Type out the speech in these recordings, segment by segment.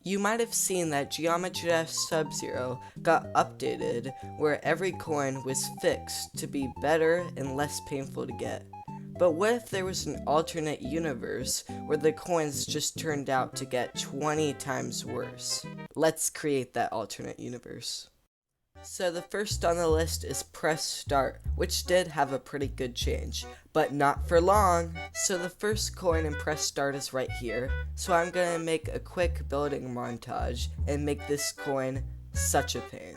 You might have seen that Geometry Dash Sub-Zero got updated where every coin was fixed to be better and less painful to get. But what if there was an alternate universe where the coins just turned out to get 20 times worse? Let's create that alternate universe. So the first on the list is Press Start, which did have a pretty good change, but not for long. So the first coin in Press Start is right here, so I'm gonna make a quick building montage and make this coin such a pain.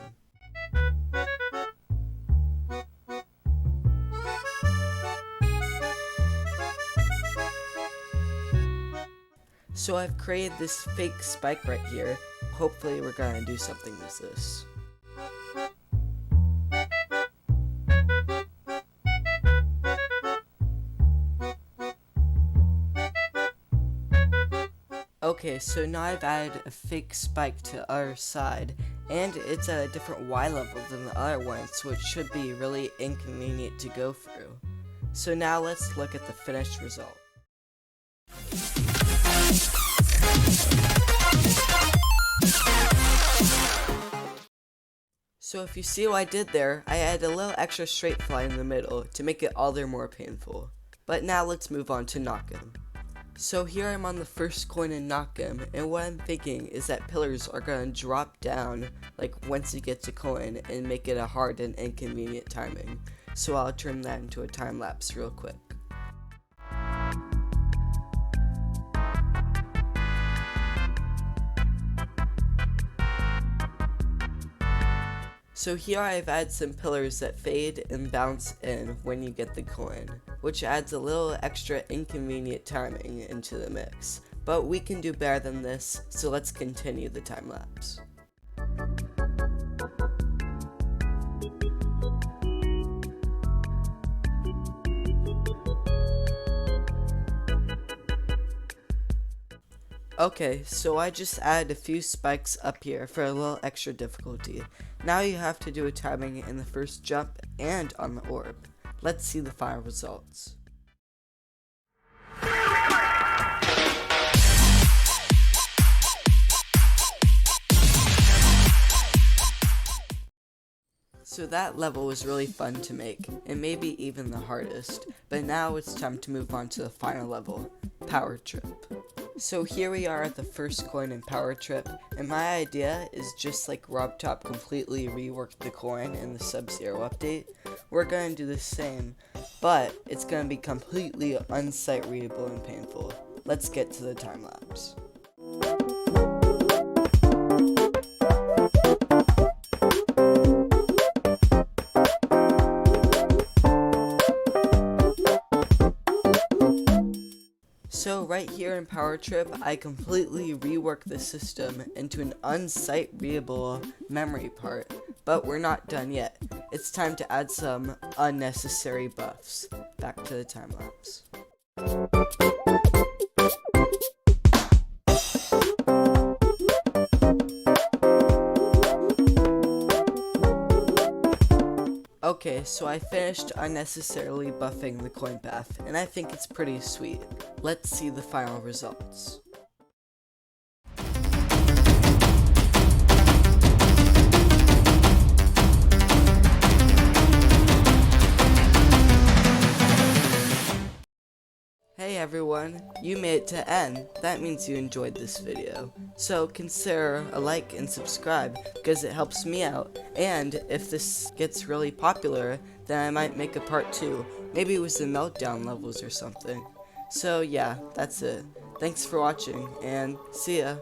So I've created this fake spike right here. Hopefully we're gonna do something with this. Okay, so now I've added a fake spike to our side, and it's at a different Y level than the other one, so it should be really inconvenient to go through. So now let's look at the finished result. So if you see what I did there, I added a little extra straight fly in the middle to make it all the more painful. But now let's move on to Knock 'em. So here I'm on the first coin in Knock 'em, and what I'm thinking is that pillars are going to drop down like once you get to coin and make it a hard and inconvenient timing. So I'll turn that into a time lapse real quick. So here I've added some pillars that fade and bounce in when you get the coin, which adds a little extra inconvenient timing into the mix. But we can do better than this, so let's continue the time lapse. Okay, so I just added a few spikes up here for a little extra difficulty. Now you have to do a timing in the first jump and on the orb. Let's see the final results. So that level was really fun to make, and maybe even the hardest, but now it's time to move on to the final level, Power Trip. So here we are at the first coin in Power Trip, and my idea is just like RobTop completely reworked the coin in the Sub-Zero update, we're going to do the same, but it's going to be completely unsight readable and painful. Let's get to the time lapse. So right here in Power Trip, I completely reworked the system into an unsight readable memory part, but we're not done yet. It's time to add some unnecessary buffs. Back to the time lapse. Okay, so I finished unnecessarily buffing the coin path, and I think it's pretty sweet. Let's see the final results. Hey everyone, you made it to end. That means you enjoyed this video. So consider a like and subscribe because it helps me out. And if this gets really popular, then I might make a part 2. Maybe it was the meltdown levels or something. So yeah, that's it. Thanks for watching and see ya.